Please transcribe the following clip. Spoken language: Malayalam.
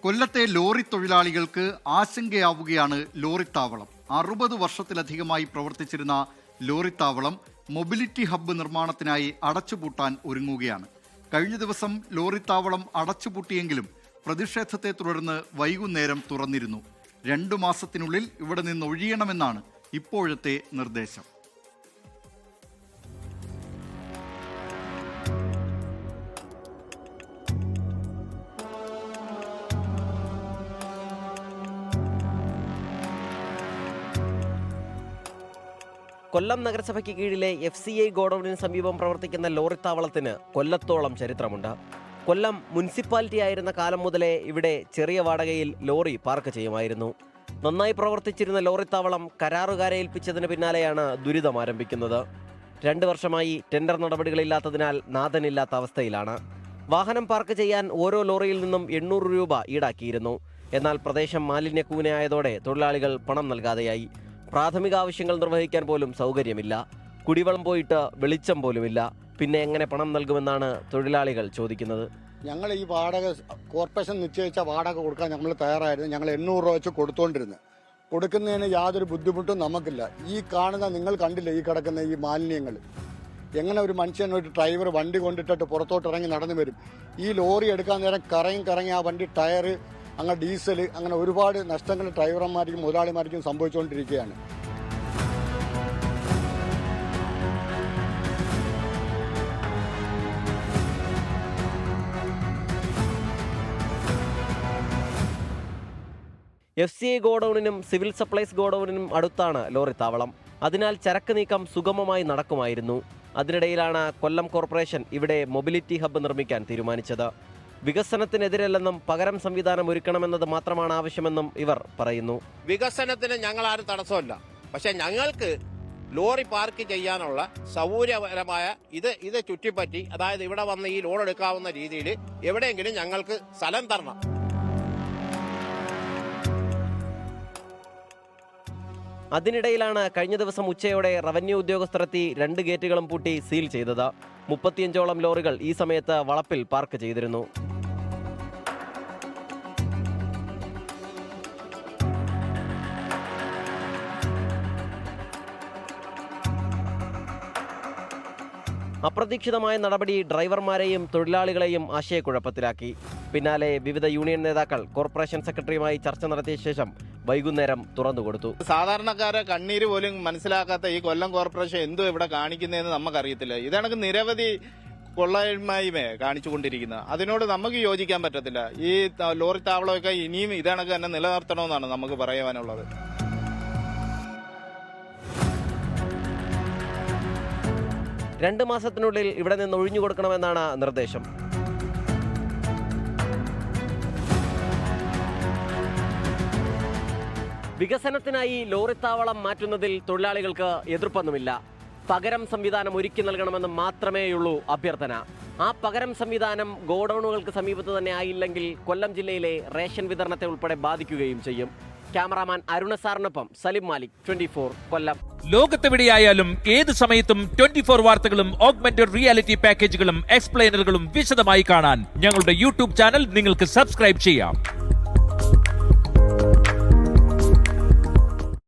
കൊല്ലത്തെ ലോറി തൊഴിലാളികൾക്ക് ആശങ്കയാവുകയാണ് ലോറിത്താവളം. 60 വർഷത്തിലധികമായി പ്രവർത്തിച്ചിരുന്ന ലോറിത്താവളം മൊബിലിറ്റി ഹബ്ബ് നിർമ്മാണത്തിനായി അടച്ചുപൂട്ടാൻ ഒരുങ്ങുകയാണ്. കഴിഞ്ഞ ദിവസം ലോറിത്താവളം അടച്ചുപൂട്ടിയെങ്കിലും പ്രതിഷേധത്തെ തുടർന്ന് വൈകുന്നേരം തുറന്നിരുന്നു. 2 മാസത്തിനുള്ളിൽ ഇവിടെ നിന്ന് ഒഴിയണമെന്നാണ് ഇപ്പോഴത്തെ നിർദ്ദേശം. കൊല്ലം നഗരസഭയ്ക്ക് കീഴിലെ FCI ഗോഡൌണിന് സമീപം പ്രവർത്തിക്കുന്ന ലോറിത്താവളത്തിന് കൊല്ലത്തോളം ചരിത്രമുണ്ട്. കൊല്ലം മുനിസിപ്പാലിറ്റി ആയിരുന്ന കാലം മുതലേ ഇവിടെ ചെറിയ വാടകയിൽ ലോറി പാർക്ക് ചെയ്യുമായിരുന്നു. നന്നായി പ്രവർത്തിച്ചിരുന്ന ലോറിത്താവളം കരാറുകാരെ ഏൽപ്പിച്ചതിന് പിന്നാലെയാണ് ദുരിതം ആരംഭിക്കുന്നത്. 2 വർഷമായി ടെൻഡർ നടപടികളില്ലാത്തതിനാൽ നാഥനില്ലാത്ത അവസ്ഥയിലാണ്. വാഹനം പാർക്ക് ചെയ്യാൻ ഓരോ ലോറിയിൽ നിന്നും 800 രൂപ ഈടാക്കിയിരുന്നു. എന്നാൽ പ്രദേശം മാലിന്യക്കൂനയായതോടെ തൊഴിലാളികൾ പണം നൽകാതെയായി. പ്രാഥമിക ആവശ്യങ്ങൾ നിർവഹിക്കാൻ പോലും സൗകര്യമില്ല. കുടിവെള്ളം പോയിട്ട് വെളിച്ചം പോലുമില്ല. പിന്നെ എങ്ങനെ പണം നൽകുമെന്നാണ് തൊഴിലാളികൾ ചോദിക്കുന്നത്. ഞങ്ങൾ ഈ വാടക കോർപ്പറേഷൻ നിശ്ചയിച്ച വാടക കൊടുക്കാൻ ഞങ്ങൾ തയ്യാറായിരുന്നു. ഞങ്ങൾ 800 രൂപ വെച്ച് കൊടുത്തുകൊണ്ടിരുന്നത്. കൊടുക്കുന്നതിന് യാതൊരു ബുദ്ധിമുട്ടും നമുക്കില്ല. ഈ കാണുന്ന നിങ്ങൾ കണ്ടില്ല, ഈ കിടക്കുന്ന ഈ മാലിന്യങ്ങൾ എങ്ങനെ ഒരു മനുഷ്യൻ, ഒരു ഡ്രൈവർ വണ്ടി കൊണ്ടിട്ടിട്ട് പുറത്തോട്ട് ഇറങ്ങി നടന്നു വരും. ഈ ലോറി എടുക്കാൻ നേരം കറങ്ങി ആ വണ്ടി ടയർ, അങ്ങനെ ഡീസൽ, അങ്ങനെ ഒരുപാട് നഷ്ടങ്ങൾ ഡ്രൈവർമാർക്കും മുതലാളിമാർക്കും സംഭവിച്ചുകൊണ്ടിരിക്കുകയാണ്. FCI ഗോഡൌണിനും സിവിൽ സപ്ലൈസ് ഗോഡൌണിനും അടുത്താണ് ലോറിത്താവളം. അതിനാൽ ചരക്ക് നീക്കം സുഗമമായി നടക്കുമായിരുന്നു. അതിനിടയിലാണ് കൊല്ലം കോർപ്പറേഷൻ ഇവിടെ മൊബിലിറ്റി ഹബ്ബ് നിർമ്മിക്കാൻ തീരുമാനിച്ചത്. വികസനത്തിനെതിരല്ലെന്നും പകരം സംവിധാനം ഒരുക്കണമെന്നത് മാത്രമാണ് ആവശ്യമെന്നും ഇവർ പറയുന്നു. വികസനത്തിന് ഞങ്ങൾ ആരും തടസ്സമല്ല, പക്ഷെ ഞങ്ങൾക്ക് ലോറി പാർക്ക് ചെയ്യാനുള്ള സൗകര്യപരമായ ഇത് ചുറ്റിപ്പറ്റി, അതായത് ഇവിടെ വന്ന് ഈ ലോഡ് എടുക്കാവുന്ന രീതിയിൽ എവിടെയെങ്കിലും ഞങ്ങൾക്ക് സ്ഥലം തരണം. അതിനിടയിലാണ് കഴിഞ്ഞ ദിവസം ഉച്ചയോടെ റവന്യൂ ഉദ്യോഗസ്ഥരെത്തി 2 ഗേറ്റുകളും പൂട്ടി സീൽ ചെയ്തത്. 35ഓളം ലോറികൾ ഈ സമയത്ത് വളപ്പിൽ പാർക്ക് ചെയ്തിരുന്നു. അപ്രതീക്ഷിതമായ നടപടി ഡ്രൈവർമാരെയും തൊഴിലാളികളെയും ആശയക്കുഴപ്പത്തിലാക്കി. പിന്നാലെ വിവിധ യൂണിയൻ നേതാക്കൾ കോർപ്പറേഷൻ സെക്രട്ടറിയുമായി ചർച്ച നടത്തിയ ശേഷം വൈകുന്നേരം തുറന്നുകൊടുത്തു. സാധാരണക്കാരെ കണ്ണീര് പോലും മനസ്സിലാക്കാത്ത ഈ കൊല്ലം കോർപ്പറേഷൻ എന്തോ ഇവിടെ കാണിക്കുന്നതെന്ന് നമുക്കറിയത്തില്ല. ഇതണക്ക് നിരവധി കൊള്ളയന്മായ്മയെ കാണിച്ചുകൊണ്ടിരിക്കുന്നത്. അതിനോട് നമുക്ക് യോജിക്കാൻ പറ്റത്തില്ല. ഈ ലോറി താവളമൊക്കെ ഇനിയും ഇതണക്ക് തന്നെ നിലനിർത്തണമെന്നാണ് നമുക്ക് പറയാനുള്ളത്. രണ്ട് മാസത്തിനുള്ളിൽ ഇവിടെ നിന്ന് ഒഴിഞ്ഞു കൊടുക്കണമെന്നാണ് നിർദ്ദേശം. വികസനത്തിനായി ലോറിത്താവളം മാറ്റുന്നതിൽ തൊഴിലാളികൾക്ക് എതിർപ്പൊന്നുമില്ല. പകരം സംവിധാനം ഒരുക്കി നൽകണമെന്ന് മാത്രമേയുള്ളൂ അഭ്യർത്ഥന. ആ പകരം സംവിധാനം ഗോഡൌണുകൾക്ക് സമീപത്ത് തന്നെ ആയില്ലെങ്കിൽ കൊല്ലം ജില്ലയിലെ റേഷൻ വിതരണത്തെ ഉൾപ്പെടെ ബാധിക്കുകയും ചെയ്യും. ക്യാമറാമാൻ അരുണസാറിനൊപ്പം സലിം മാലിക്, 24 കൊല്ലം. ലോകത്തെവിടെയായാലും ഏത് സമയത്തും 24 വാർത്തകളും ഓഗ്മെന്റഡ് റിയാലിറ്റി പാക്കേജുകളും എക്സ്പ്ലെയിനറുകളും വിശദമായി കാണാൻ ഞങ്ങളുടെ യൂട്യൂബ് ചാനൽ നിങ്ങൾക്ക് സബ്സ്ക്രൈബ് ചെയ്യാം.